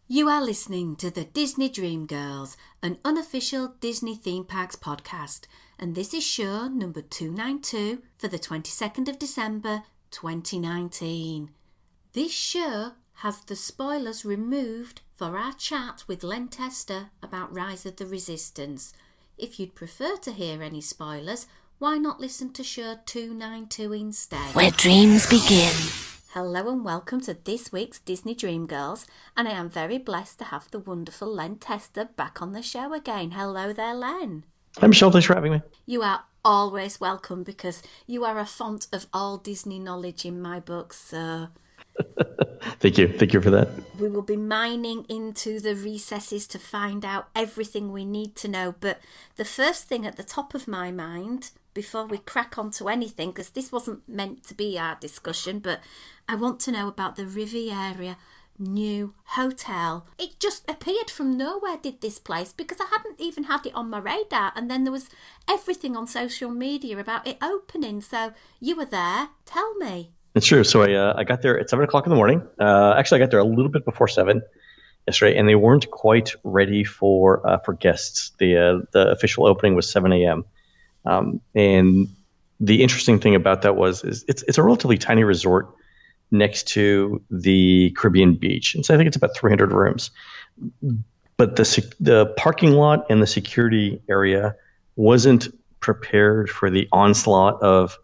You are listening to the Disney Dream Girls, an unofficial Disney theme parks podcast, and this is show number 292 for the 22nd of December 2019. This show has the spoilers removed for our chat with Testa about Rise of the Resistance. If you'd prefer to hear any spoilers, why not listen to show 292 instead? Where dreams begin. Hello and welcome to this week's Disney Dream Girls, and I am very blessed to have the wonderful Testa back on the show again. Hello there, Len. Hi, Michelle. Thanks for having me. You are always welcome because you are a font of all Disney knowledge in my books, so... Thank you. Thank you for that. We will be mining into the recesses to find out everything we need to know, but the first thing at the top of my mind, before we crack on to anything, because this wasn't meant to be our discussion, but I want to know about the Riviera new hotel. It just appeared from nowhere, did this place, because I hadn't even had it on my radar, and then there was everything on social media about it opening, so you were there. Tell me. It's true. So I got there at 7 o'clock in the morning. Actually, I got there a little bit before 7 yesterday, and they weren't quite ready for guests. The official opening was 7 a.m. And the interesting thing about that is it's a relatively tiny resort next to the Caribbean beach, and so I think it's about 300 rooms. But the parking lot and the security area wasn't prepared for the onslaught of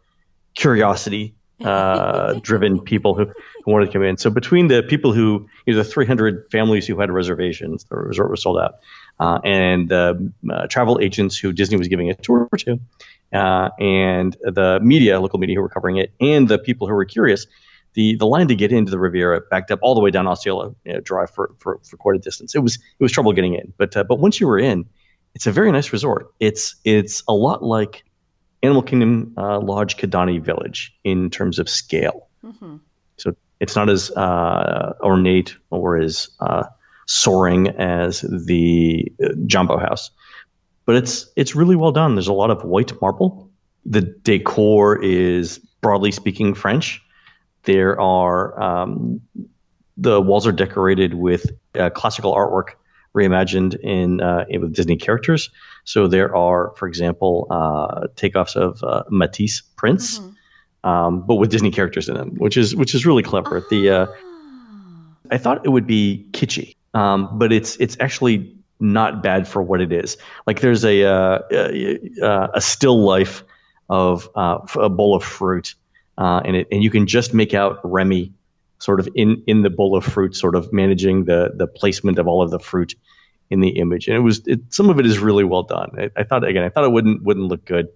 curiosity driven people who wanted to come in. So between the people who, the 300 families who had reservations, the resort was sold out, and the travel agents who Disney was giving a tour to, and the media, local media who were covering it, and the people who were curious, the line to get into the Riviera backed up all the way down Osceola Drive for quite a distance. It was trouble getting in, but once you were in, it's a very nice resort. It's a lot like Animal Kingdom Lodge Kidani Village in terms of scale. Mm-hmm. So it's not as ornate or as soaring as the Jumbo House, but it's really well done. There's a lot of white marble. The decor is, broadly speaking, French. There are the walls are decorated with classical artwork reimagined with Disney characters. So there are, for example, takeoffs of Matisse prints, but with Disney characters in them, which is really clever. I thought it would be kitschy, but it's actually not bad for what it is. Like there's a still life of a bowl of fruit, and you can just make out Remy sort of in the bowl of fruit, sort of managing the placement of all of the fruit in the image. And some of it is really well done. I thought it wouldn't look good.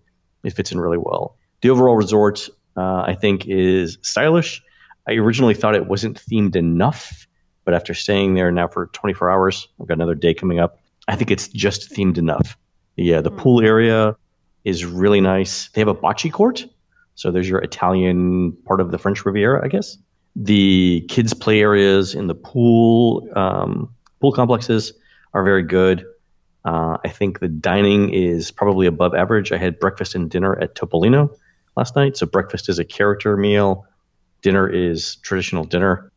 It fits in really well. The overall resort, I think, is stylish. I originally thought it wasn't themed enough, but after staying there now for 24 hours, I've got another day coming up, I think it's just themed enough. The pool area is really nice. They have a bocce court. So there's your Italian part of the French Riviera, I guess. The kids' play areas in the pool complexes are very good. I think the dining is probably above average. I had breakfast and dinner at Topolino last night. So breakfast is a character meal. Dinner is traditional dinner.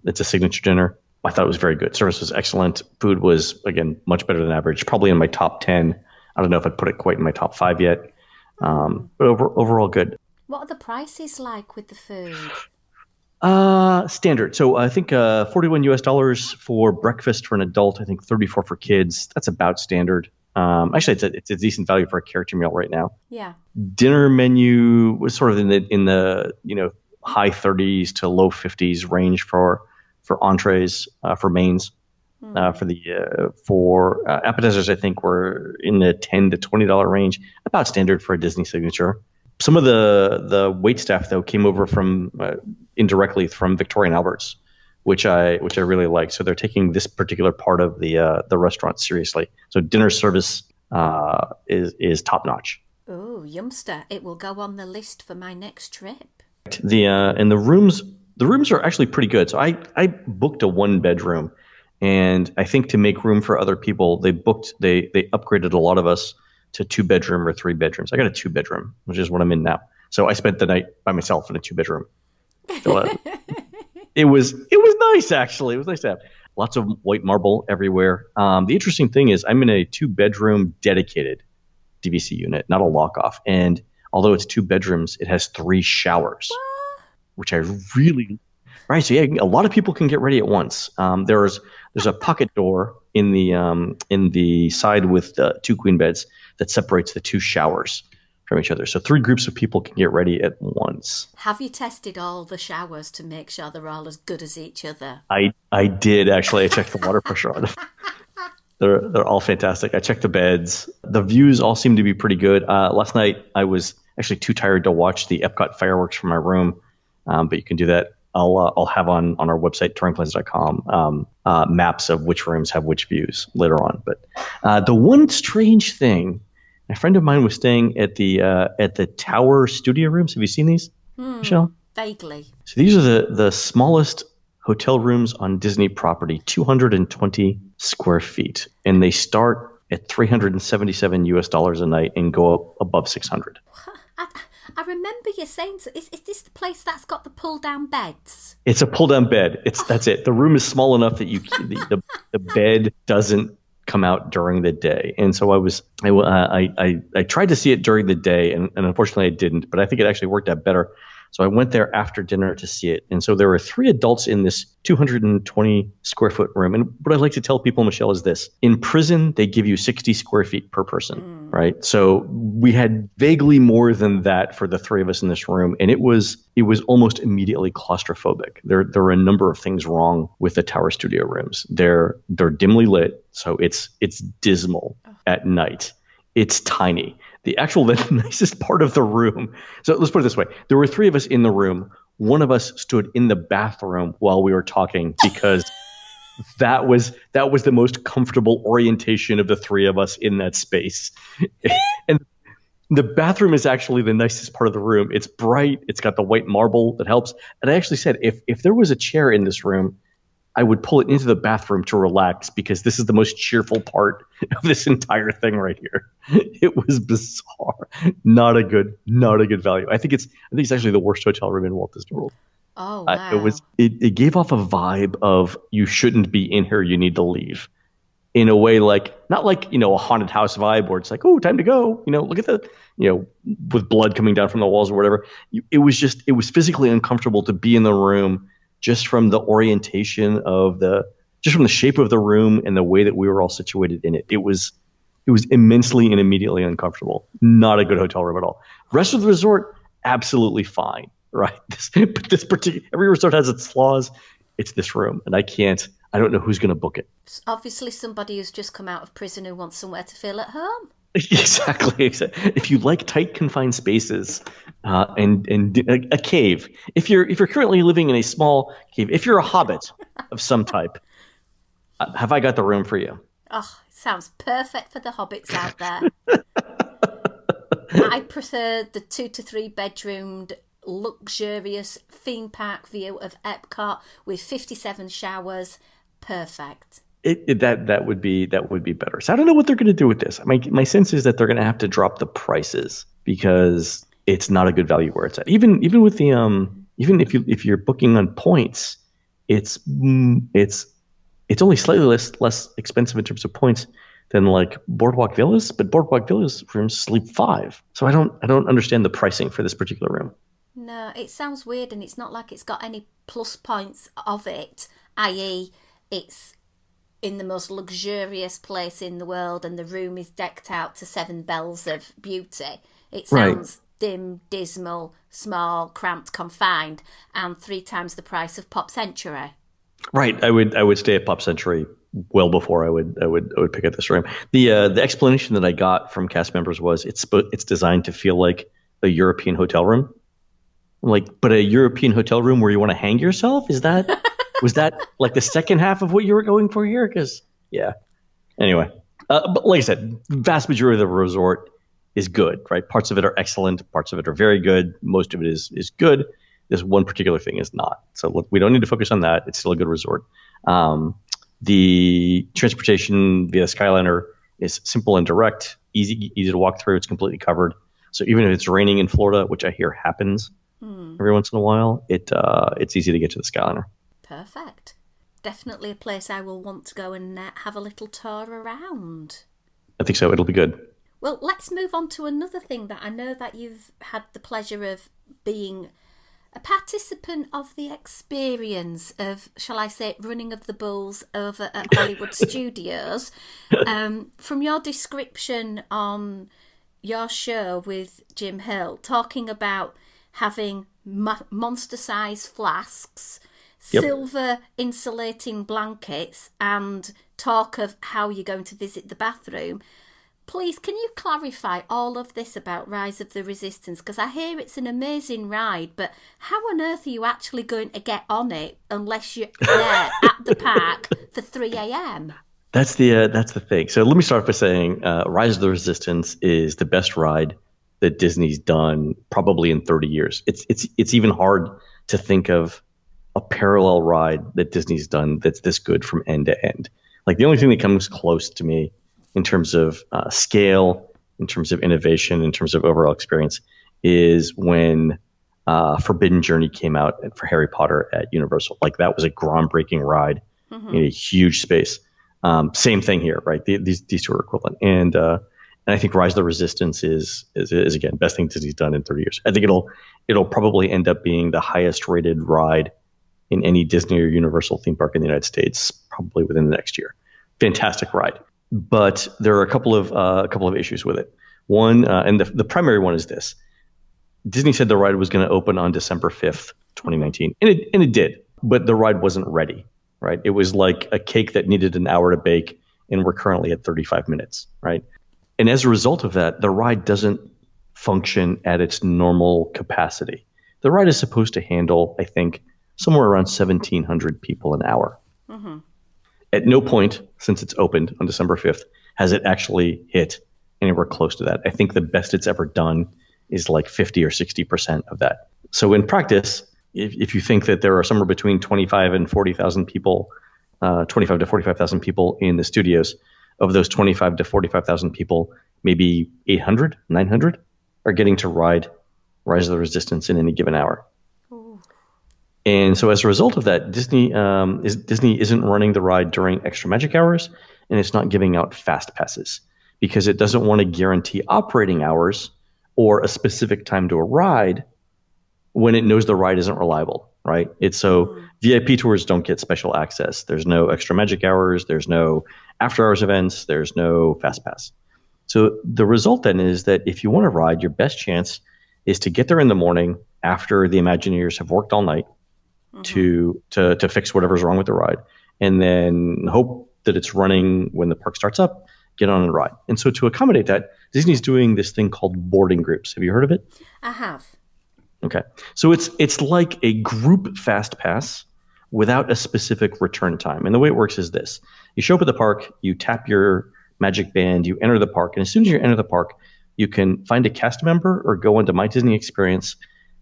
It's a signature dinner. I thought it was very good. Service was excellent. Food was, again, much better than average. Probably in my top 10. I don't know if I'd put it quite in my top 5 yet. But overall good. What are the prices like with the food? Standard. So I think $41 for breakfast for an adult. I think 34 for kids. That's about standard. Actually, it's a decent value for a character meal right now. Yeah. Dinner menu was sort of in the high 30s to low 50s range for entrees, for mains. For appetizers, I think we're in the $10 to $20 range, about standard for a Disney signature. Some of the wait staff though came over from indirectly from Victoria and Albert's, which I really like. So they're taking this particular part of the restaurant seriously. So dinner service is top notch. Oh, yumster! It will go on the list for my next trip. And the rooms are actually pretty good. So I booked a 1-bedroom, and I think to make room for other people, they upgraded a lot of us to 2-bedroom or 3 bedrooms. I got a 2-bedroom, which is what I'm in now. So I spent the night by myself in a 2-bedroom. So, it was nice, actually. It was nice to have. lots of white marble everywhere. The interesting thing is I'm in a 2-bedroom dedicated DVC unit, not a lock-off. And although it's 2 bedrooms, it has 3 showers, which I really right. So yeah, a lot of people can get ready at once. There's a pocket door in the side with 2 queen beds that separates the 2 showers from each other. So 3 groups of people can get ready at once. Have you tested all the showers to make sure they're all as good as each other? I did actually. I checked the water pressure on them. They're all fantastic. I checked the beds. The views all seem to be pretty good. Last night I was actually too tired to watch the Epcot fireworks from my room, but you can do that. I'll have on our website touringplans.com maps of which rooms have which views later on. But the one strange thing, a friend of mine was staying at the Tower Studio rooms. Have you seen these, Michelle? Vaguely. So these are the smallest hotel rooms on Disney property, 220 square feet, and they start at $377 a night and go up above 600. I remember you saying, is this the place that's got the pull-down beds? It's a pull-down bed. That's it. The room is small enough that the bed doesn't come out during the day. And so I tried to see it during the day, and unfortunately I didn't. But I think it actually worked out better. So I went there after dinner to see it. And so there were 3 adults in this 220 square foot room. And what I like to tell people, Michelle, is this. In prison, they give you 60 square feet per person, right? So we had vaguely more than that for the 3 of us in this room. And it was almost immediately claustrophobic. There were a number of things wrong with the Tower Studio rooms. They're dimly lit, so it's dismal at night. It's tiny. The nicest part of the room. So let's put it this way. There were 3 of us in the room. One of us stood in the bathroom while we were talking because that was the most comfortable orientation of the 3 of us in that space. And the bathroom is actually the nicest part of the room. It's bright. It's got the white marble that helps. And I actually said, if there was a chair in this room, I would pull it into the bathroom to relax because this is the most cheerful part of this entire thing right here. It was bizarre. Not a good value. I think it's actually the worst hotel room in Walt Disney World. Oh, wow. It gave off a vibe of you shouldn't be in here, you need to leave. In a way not like, a haunted house vibe where it's like, oh, time to go. Look at the, with blood coming down from the walls or whatever. It was physically uncomfortable to be in the room just from the orientation just from the shape of the room and the way that we were all situated in it. It was immensely and immediately uncomfortable. Not a good hotel room at all. Rest of the resort, absolutely fine, right? But this particular, every resort has its flaws. It's this room, and I don't know who's going to book it. It's obviously somebody who's just come out of prison who wants somewhere to feel at home. Exactly. If you like tight, confined spaces, and a cave, if you're currently living in a small cave, if you're a hobbit of some type, have I got the room for you? Oh, it sounds perfect for the hobbits out there. I prefer the 2 to 3 bedroomed, luxurious theme park view of Epcot with 57 showers. Perfect. That would be better. So I don't know what they're going to do with this. My sense is that they're going to have to drop the prices because it's not a good value where it's at. Even with the even if you're booking on points, it's only slightly less expensive in terms of points than like Boardwalk Villas, but Boardwalk Villas rooms sleep 5. So I don't understand the pricing for this particular room. No, it sounds weird, and it's not like it's got any plus points of it, i.e. it's in the most luxurious place in the world and the room is decked out to 7 bells of beauty. It sounds dim, dismal, small, cramped, confined, and 3 times the price of Pop Century. Right. I would stay at Pop Century well before I would pick up this room. The explanation that I got from cast members was it's designed to feel like a European hotel room. I'm like, but a European hotel room where you want to hang yourself? Was that like the second half of what you were going for here? Because, yeah. Anyway, but like I said, vast majority of the resort is good, right? Parts of it are excellent. Parts of it are very good. Most of it is good. This one particular thing is not. So look, we don't need to focus on that. It's still a good resort. The transportation via Skyliner is simple and direct, easy to walk through. It's completely covered. So even if it's raining in Florida, which I hear happens every once in a while, it's easy to get to the Skyliner. Perfect. definitely a place I will want to go and have a little tour around. I think so. It'll be good. Well, let's move on to another thing that I know that you've had the pleasure of being a participant of the experience of, shall I say, running of the bulls over at Hollywood Studios. From your description on your show with Jim Hill, talking about having monster-sized flasks, silver insulating blankets, and talk of how you're going to visit the bathroom. Please, can you clarify all of this about Rise of the Resistance? Because I hear it's an amazing ride, but how on earth are you actually going to get on it unless you're there at the park for 3 a.m.? That's the thing. So let me start by saying Rise of the Resistance is the best ride that Disney's done probably in 30 years. It's even hard to think of a parallel ride that Disney's done that's this good from end to end. Like the only thing that comes close to me in terms of scale, in terms of innovation, in terms of overall experience, is when Forbidden Journey came out for Harry Potter at Universal. Like that was a groundbreaking ride in a huge space. Same thing here, right? These two are equivalent. And I think Rise of the Resistance is again best thing Disney's done in 30 years. I think it'll probably end up being the highest rated ride in any Disney or Universal theme park in the United States, probably within the next year. Fantastic ride. But there are a couple of issues with it. One, and the primary one is this: Disney said the ride was going to open on December 5th, 2019, and it did. But the ride wasn't ready, right? It was like a cake that needed an hour to bake, and we're currently at 35 minutes, right? And as a result of that, the ride doesn't function at its normal capacity. The ride is supposed to handle, I think, somewhere around 1,700 people an hour. Mm-hmm. At no point since it's opened on December 5th has it actually hit anywhere close to that. I think the best it's ever done is like 50 or 60% of that. So in practice, if you think that there are somewhere between 25 and 40,000 people, 25 to 45,000 people in the studios, of those 25 to 45,000 people, maybe 800, 900 are getting to ride Rise of the Resistance in any given hour. And so as a result of that, Disney isn't running the ride during extra magic hours, and it's not giving out fast passes because it doesn't want to guarantee operating hours or a specific time to a ride when it knows the ride isn't reliable, right? It's so VIP tours don't get special access. There's no extra magic hours. There's no after hours events. There's no fast pass. So the result then is that if you want to ride, your best chance is to get there in the morning after the Imagineers have worked all night to fix whatever's wrong with the ride, and then hope that it's running when the park starts up, get on and ride. And so to accommodate that, Disney's doing this thing called boarding groups. Have you heard of it? I have. Okay. So it's like a group fast pass without a specific return time. And the way it works is this. You show up at the park, you tap your magic band, you enter the park, and as soon as you enter the park, you can find a cast member or go into My Disney Experience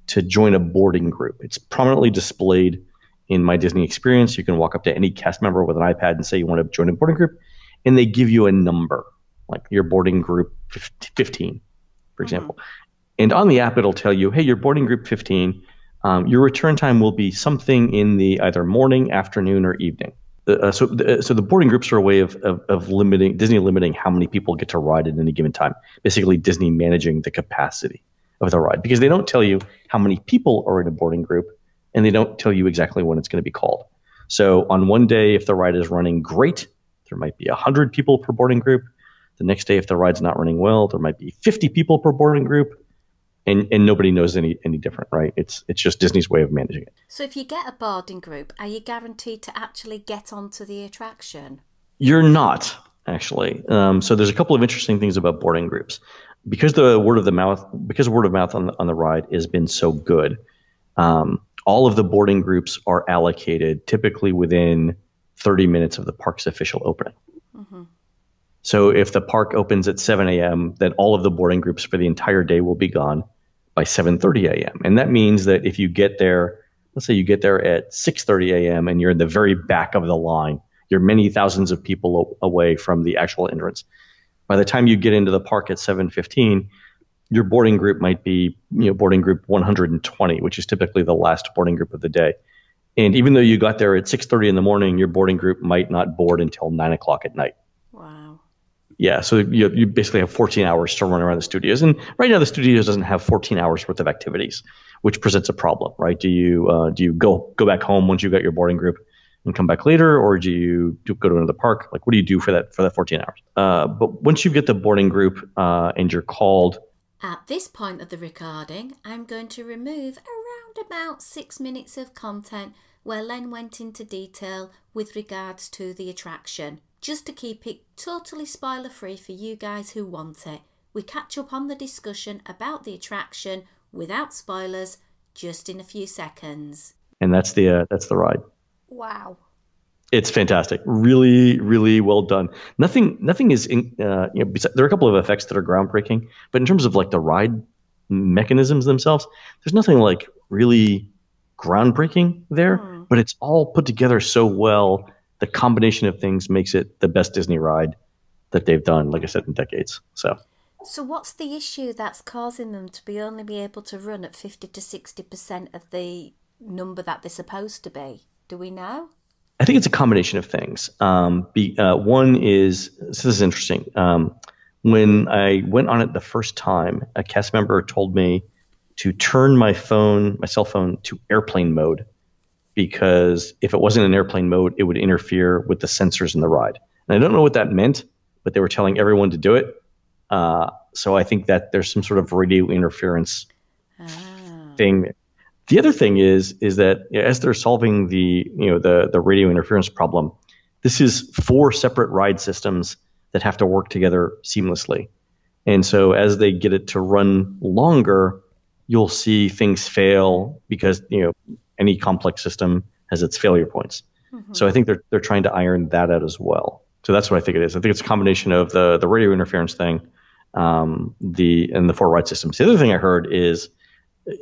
to join a boarding group. It's prominently displayed in My Disney Experience. You can walk up to any cast member with an iPad and say you want to join a boarding group, and they give you a number, like your boarding group 15, for example. And on the app, it'll tell you, hey, your boarding group 15, your return time will be something in the either morning, afternoon, or evening. So the boarding groups are a way of limiting Disney limiting how many people get to ride at any given time. Basically, Disney managing the capacity of the ride, because they don't tell you how many people are in a boarding group, and they don't tell you exactly when it's going to be called. So on one day, if the ride is running great, there might be 100 people per boarding group. The next day, if the ride's not running well, there might be 50 people per boarding group, and nobody knows any different, right? It's just Disney's way of managing it. So if you get a boarding group, are you guaranteed to actually get onto the attraction? You're not, actually. So there's a couple of interesting things about boarding groups. Because word of mouth on the ride has been so good, all of the boarding groups are allocated typically within 30 minutes of the park's official opening. Mm-hmm. So if the park opens at 7 a.m., then all of the boarding groups for the entire day will be gone by 7:30 a.m. And that means that if you get there, let's say you get there at 6:30 a.m. and you're in the very back of the line, you're many thousands of people away from the actual entrance. By the time you get into the park at 7:15, your boarding group might be, boarding group 120, which is typically the last boarding group of the day. And even though you got there at 6:30 in the morning, your boarding group might not board until 9 o'clock at night. Wow. Yeah, so you basically have 14 hours to run around the studios. And right now the studios doesn't have 14 hours worth of activities, which presents a problem, right? Do you go back home once you got your boarding group and come back later, or do you go to another park? Like, what do you do for that 14 hours? But once you get the boarding group and you're called. At this point of the recording, I'm going to remove around about 6 minutes of content where Len went into detail with regards to the attraction, just to keep it totally spoiler-free for you guys who want it. We catch up on the discussion about the attraction without spoilers just in a few seconds. And that's the ride. Wow. It's fantastic. Really, really well done. Nothing is there are a couple of effects that are groundbreaking, but in terms of like the ride mechanisms themselves, there's nothing like really groundbreaking there, but it's all put together so well. The combination of things makes it the best Disney ride that they've done, like I said, in decades. So what's the issue that's causing them to only be able to run at 50 to 60% of the number that they're supposed to be? Do we know? I think it's a combination of things. One is, so this is interesting. When I went on it the first time, a cast member told me to turn my cell phone to airplane mode, because if it wasn't in airplane mode, it would interfere with the sensors in the ride. And I don't know what that meant, but they were telling everyone to do it. So I think that there's some sort of radio interference thing. The other thing is that as they're solving the radio interference problem, this is 4 separate ride systems that have to work together seamlessly. And so as they get it to run longer, you'll see things fail because any complex system has its failure points. Mm-hmm. So I think they're trying to iron that out as well. So that's what I think it is. I think it's a combination of the radio interference thing, and the 4 ride systems. The other thing I heard is,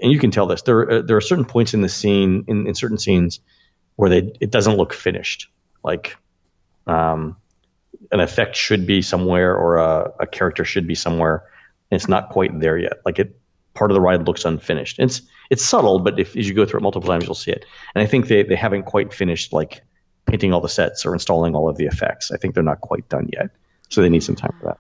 and you can tell this, there are certain points in the scene, in certain scenes, where it doesn't look finished. Like an effect should be somewhere, or a character should be somewhere, and it's not quite there yet. Like part of the ride looks unfinished. It's subtle, but as you go through it multiple times, you'll see it. And I think they haven't quite finished like painting all the sets or installing all of the effects. I think they're not quite done yet, so they need some time for that.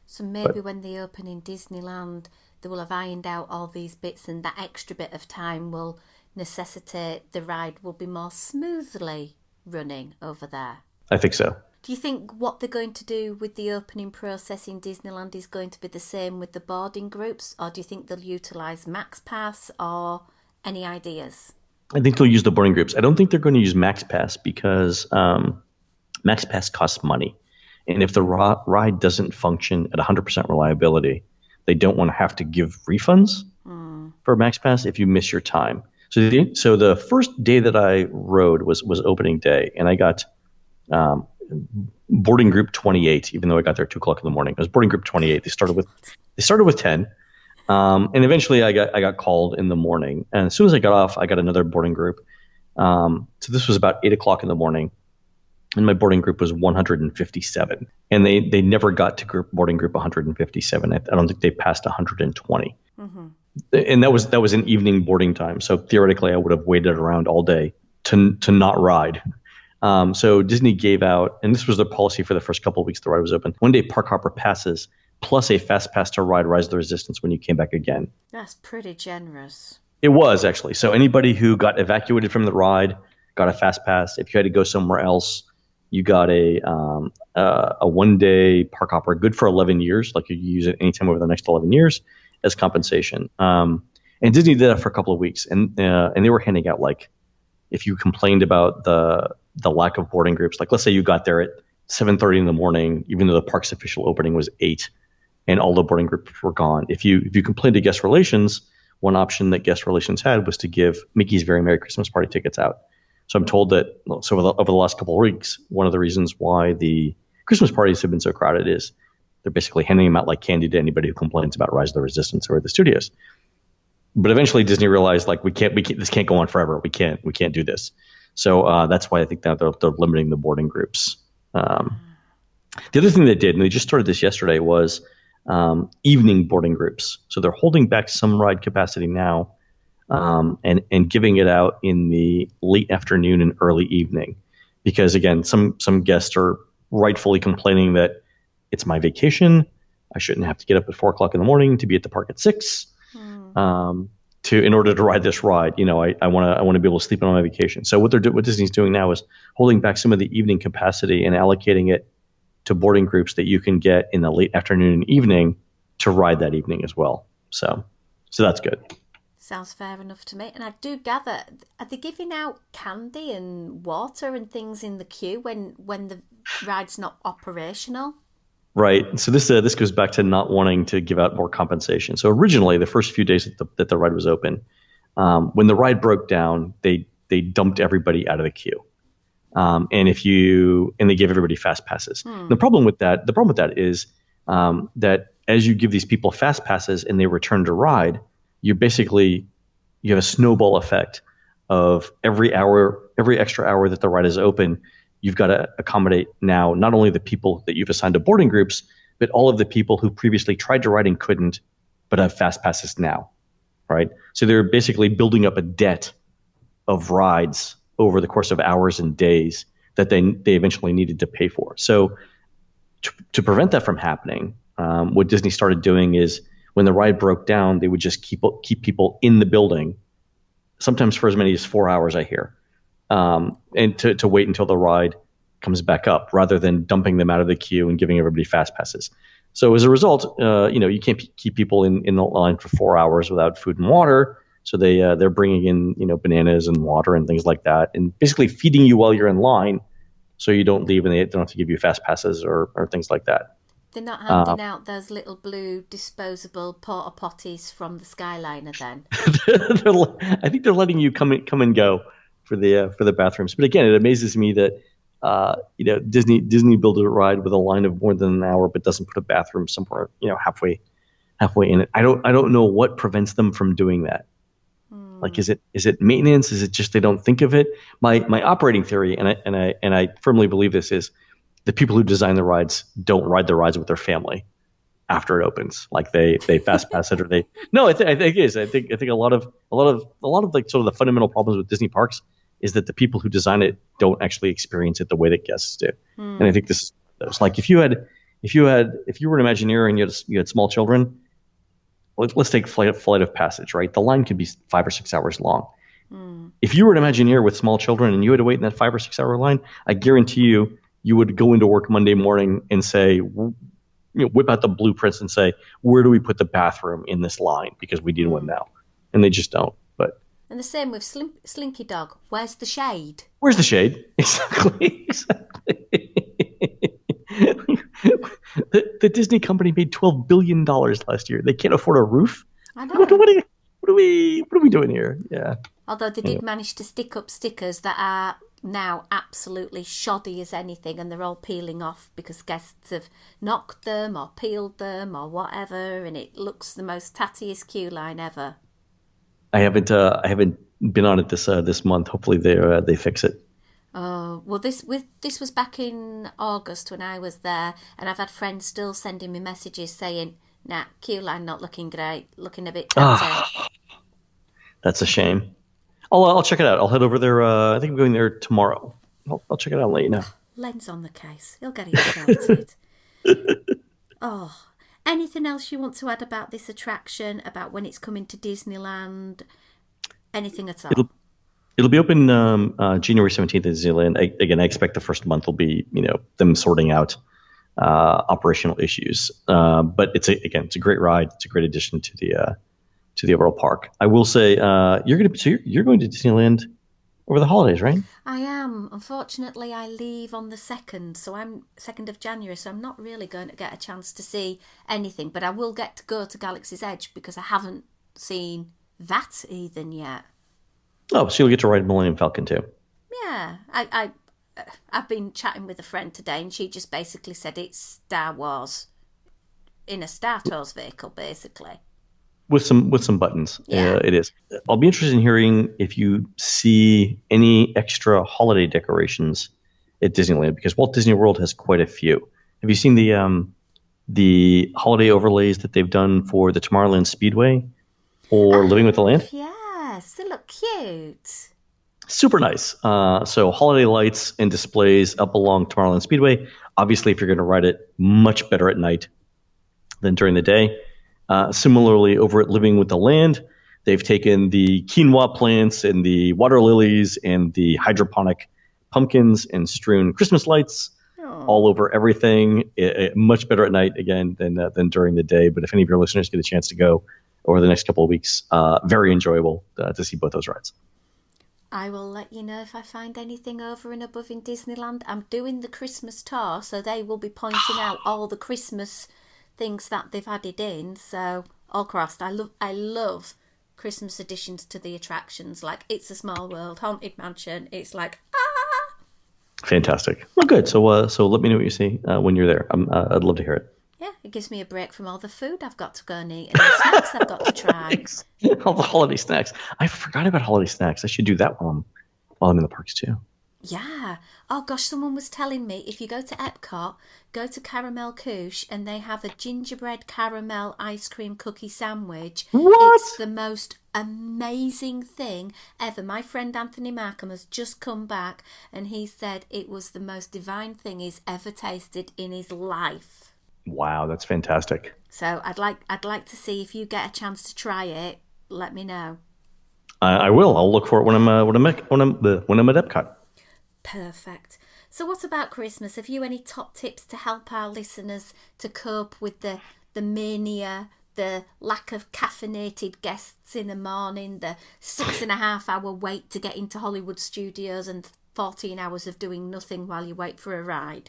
So maybe when they open in Disneyland, they will have ironed out all these bits, and that extra bit of time will necessitate the ride will be more smoothly running over there. I think so. Do you think what they're going to do with the opening process in Disneyland is going to be the same with the boarding groups, or do you think they'll utilise MaxPass, or any ideas? I think they'll use the boarding groups. I don't think they're going to use MaxPass because MaxPass costs money. And if the ride doesn't function at 100% reliability, they don't want to have to give refunds for MaxPass if you miss your time. So the first day that I rode was opening day, and I got boarding group 28, even though I got there at 2:00 in the morning. It was boarding group 28. They started with 10. And eventually I got called in the morning. And as soon as I got off, I got another boarding group. So this was about 8:00 in the morning. And my boarding group was 157. And they never got to boarding group 157. I don't think they passed 120. Mm-hmm. And that was an evening boarding time. So theoretically, I would have waited around all day to not ride. So Disney gave out, and this was their policy for the first couple of weeks the ride was open, 1-day park hopper passes plus a fast pass to ride Rise of the Resistance when you came back again. That's pretty generous. It was, actually. So anybody who got evacuated from the ride got a fast pass. If you had to go somewhere else, you got a 1-day park hopper, good for 11 years. Like you use it anytime over the next 11 years as compensation. And Disney did that for a couple of weeks, and they were handing out, like, if you complained about the lack of boarding groups, like let's say you got there at 7:30 in the morning, even though the park's official opening was 8, and all the boarding groups were gone. If you complained to guest relations, one option that guest relations had was to give Mickey's Very Merry Christmas Party tickets out. So I'm told that over the last couple of weeks, one of the reasons why the Christmas parties have been so crowded is they're basically handing them out like candy to anybody who complains about Rise of the Resistance or the studios. But eventually Disney realized, like, we can't this can't go on forever. We can't do this. So that's why I think that they're limiting the boarding groups. The other thing they did, and they just started this yesterday, was evening boarding groups. So they're holding back some ride capacity now and giving it out in the late afternoon and early evening, because again, some guests are rightfully complaining that it's my vacation. I shouldn't have to get up at 4 o'clock in the morning to be at the park at 6. In order to ride this ride, I want to be able to sleep on my vacation. So what Disney's doing now is holding back some of the evening capacity and allocating it to boarding groups that you can get in the late afternoon and evening to ride that evening as well. So that's good. Sounds fair enough to me. And I do gather, are they giving out candy and water and things in the queue when the ride's not operational? Right. So this goes back to not wanting to give out more compensation. So originally, the first few days that the ride was open, when the ride broke down, they dumped everybody out of the queue, and they gave everybody fast passes. The problem with that is that as you give these people fast passes and they return to ride, you have a snowball effect of every extra hour that the ride is open. You've got to accommodate now not only the people that you've assigned to boarding groups, but all of the people who previously tried to ride and couldn't, but have fast passes now, right? So they're basically building up a debt of rides over the course of hours and days that they eventually needed to pay for. So to prevent that from happening, what Disney started doing is when the ride broke down, they would just keep people in the building, sometimes for as many as 4 hours, I hear. And to wait until the ride comes back up, rather than dumping them out of the queue and giving everybody fast passes. So as a result, you can't keep people in the line for 4 hours without food and water. So they're bringing in bananas and water and things like that, and basically feeding you while you're in line, so you don't leave and they don't have to give you fast passes or things like that. They're not handing out those little blue disposable porta potties from the Skyliner then? I think they're letting you come and go for the bathrooms. But again, it amazes me that Disney built a ride with a line of more than an hour, but doesn't put a bathroom somewhere halfway in it. I don't know what prevents them from doing that. Like, is it maintenance? Is it just they don't think of it? My operating theory, and I firmly believe this, is the people who design the rides don't ride the rides with their family after it opens. Like they fast pass it, or they no. I think it is. I think a lot of like sort of the fundamental problems with Disney parks is that the people who design it don't actually experience it the way that guests do. And I think this is like if you were an Imagineer and you had small children. Let's take Flight of Passage, right? The line could be 5 or 6 hours long. If you were an Imagineer with small children and you had to wait in that 5 or 6 hour line, I guarantee you would go into work Monday morning and say, whip out the blueprints and say, where do we put the bathroom in this line? Because we need one now. And they just don't. And the same with Slinky Dog. Where's the shade? Where's the shade? Exactly. The Disney company made $12 billion last year. They can't afford a roof. I know. What are we doing here? Yeah. Although they did manage to stick up stickers that are now absolutely shoddy as anything, and they're all peeling off because guests have knocked them or peeled them or whatever, and it looks the most tattiest queue line ever. I haven't been on it this month. Hopefully they fix it. Oh, well, this was back in August when I was there, and I've had friends still sending me messages saying, nah, queue line not looking great, looking a bit tatty. That's a shame. I'll check it out. I'll head over there. I think I'm going there tomorrow. I'll check it out and let you know. Len's on the case. He'll get it sorted. Oh, anything else you want to add about this attraction, about when it's coming to Disneyland? Anything at all? It'll be open January 17th in Disneyland. I expect the first month will be, them sorting out operational issues. But it's a great ride. It's a great addition to the overall park. I will say you're going to Disneyland over the holidays, right? I am. Unfortunately, I leave on the 2nd, so I'm 2nd of January, so I'm not really going to get a chance to see anything. But I will get to go to Galaxy's Edge because I haven't seen that even yet. Oh, so you'll get to ride Millennium Falcon too. Yeah, I've been chatting with a friend today, and she just basically said it's Star Wars in a Star Tours vehicle, basically. With some buttons. Yeah. It is. I'll be interested in hearing if you see any extra holiday decorations at Disneyland, because Walt Disney World has quite a few. Have you seen the holiday overlays that they've done for the Tomorrowland Speedway or Living with the Land? Yes, look cute. Super nice. So holiday lights and displays up along Tomorrowland Speedway. Obviously, if you're going to ride it, much better at night than during the day. Similarly, over at Living with the Land, they've taken the quinoa plants and the water lilies and the hydroponic pumpkins and strewn Christmas lights all over everything. Much better at night, again, than during the day. But if any of your listeners get a chance to go over the next couple of weeks, very enjoyable to see both those rides. I will let you know if I find anything over and above in Disneyland. I'm doing the Christmas tour, so they will be pointing out all the Christmas things that they've added in. So, all crossed. I love Christmas additions to the attractions, like It's a Small World, Haunted Mansion. It's like, Fantastic. Well, good. So let me know what you see when you're there. I'd love to hear it. Yeah, it gives me a break from all the food I've got to go and eat and the snacks I've got to try. All the holiday snacks. I forgot about holiday snacks. I should do that while I'm in the parks too. Yeah. Oh gosh, someone was telling me if you go to Epcot, go to Caramel Couche and they have a gingerbread caramel ice cream cookie sandwich. What? It's the most amazing thing ever. My friend Anthony Markham has just come back and he said it was the most divine thing he's ever tasted in his life. Wow, that's fantastic. So I'd like to see if you get a chance to try it. Let me know. I will. I'll look for it when I'm at Epcot. Perfect. So what about Christmas? Have you any top tips to help our listeners to cope with the mania, the lack of caffeinated guests in the morning, the 6.5 hour wait to get into Hollywood Studios and 14 hours of doing nothing while you wait for a ride?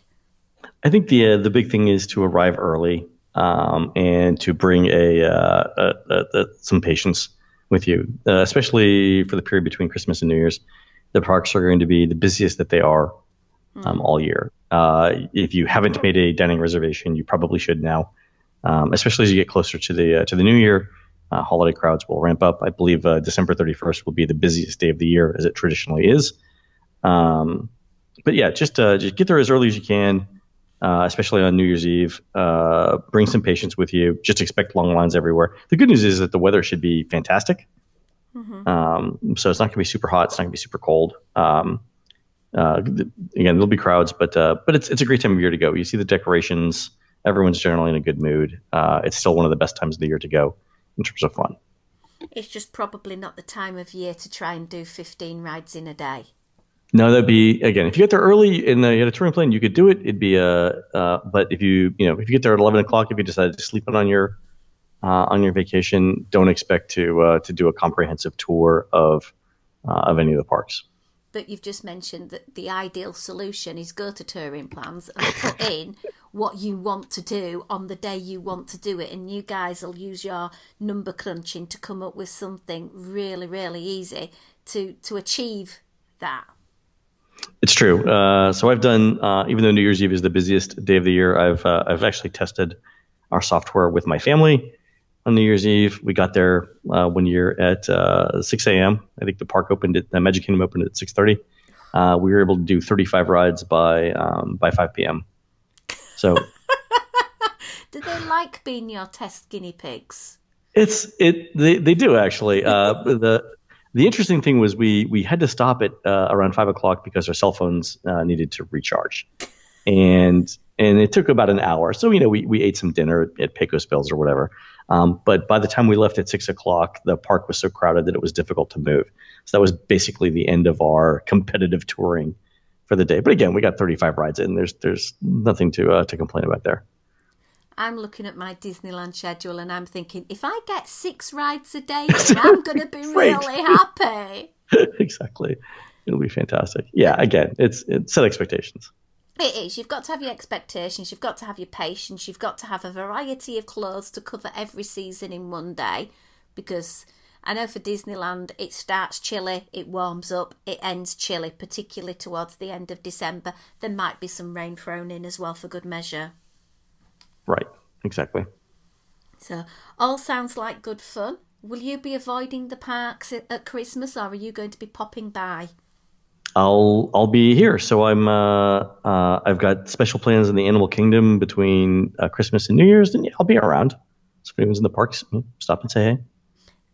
I think the big thing is to arrive early and to bring some patience with you, especially for the period between Christmas and New Year's. The parks are going to be the busiest that they are all year. If you haven't made a dining reservation, you probably should now, especially as you get closer to the New Year. Holiday crowds will ramp up. I believe December 31st will be the busiest day of the year, as it traditionally is. But yeah, just get there as early as you can. Especially on New Year's Eve, bring some patience with you. Just expect long lines everywhere. The good news is that the weather should be fantastic. Mm-hmm. So it's not going to be super hot. It's not going to be super cold. Again, there'll be crowds, but it's a great time of year to go. You see the decorations. Everyone's generally in a good mood. It's still one of the best times of the year to go in terms of fun. It's just probably not the time of year to try and do 15 rides in a day. No, that'd be, again, if you get there early and you had a touring plan, you could do it. It'd be but if you get there at 11 o'clock, if you decide to sleep on your vacation, don't expect to do a comprehensive tour of any of the parks. But you've just mentioned that the ideal solution is go to touring plans and put in what you want to do on the day you want to do it, and you guys will use your number crunching to come up with something really, really easy to achieve that. It's true. So I've done, even though New Year's Eve is the busiest day of the year, I've actually tested our software with my family on New Year's Eve. We got there one year at 6 a.m. I think the park opened at Magic Kingdom opened at 6:30. We were able to do 35 rides by 5 p.m. So, do they like being your test guinea pigs? They do actually. The interesting thing was we had to stop at around 5 o'clock because our cell phones needed to recharge, and it took about an hour. So we ate some dinner at Pecos Bills or whatever. But by the time we left at 6 o'clock, the park was so crowded that it was difficult to move. So that was basically the end of our competitive touring for the day. But again, we got 35 rides in. There's nothing to complain about there. I'm looking at my Disneyland schedule and I'm thinking, if I get 6 rides a day, then I'm going to be really happy. Exactly. It'll be fantastic. Yeah, again, it's set expectations. It is. You've got to have your expectations. You've got to have your patience. You've got to have a variety of clothes to cover every season in one day. Because I know for Disneyland, it starts chilly, it warms up, it ends chilly, particularly towards the end of December. There might be some rain thrown in as well for good measure. Right, exactly. So, all sounds like good fun. Will you be avoiding the parks at Christmas, or are you going to be popping by? I'll be here. So I've got special plans in the Animal Kingdom between Christmas and New Year's, and I'll be around. So if anyone's in the parks, stop and say hey.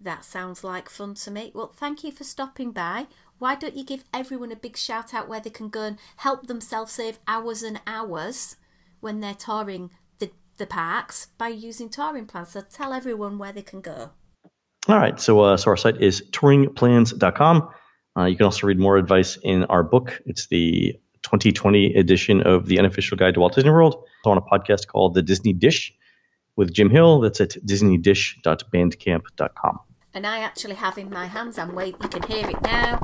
That sounds like fun to me. Well, thank you for stopping by. Why don't you give everyone a big shout out where they can go and help themselves save hours and hours when they're touring the parks by using touring plans. So tell everyone where they can go. All right. So our site is touringplans.com. You can also read more advice in our book. It's the 2020 edition of The Unofficial Guide to Walt Disney World. On a podcast called The Disney Dish with Jim Hill. That's at disneydish.bandcamp.com. And I actually have in my hands, I'm waiting, you can hear it now.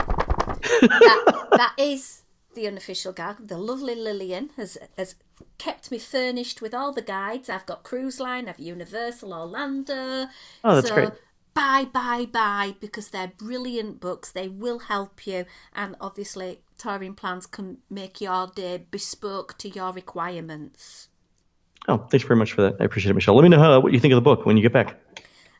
that is the unofficial guide. The lovely Lillian has kept me furnished with all the guides. I've got Cruise Line, I've Universal, Orlando. Oh, that's great. Buy, because they're brilliant books. They will help you. And obviously, touring plans can make your day bespoke to your requirements. Oh, thanks very much for that. I appreciate it, Michelle. Let me know what you think of the book when you get back.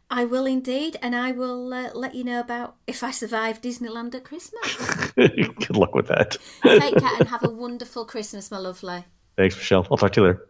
I will indeed, and I will let you know about if I survive Disneyland at Christmas. Good luck with that. Take care and have a wonderful Christmas, my lovely. Thanks, Michelle. I'll talk to you later.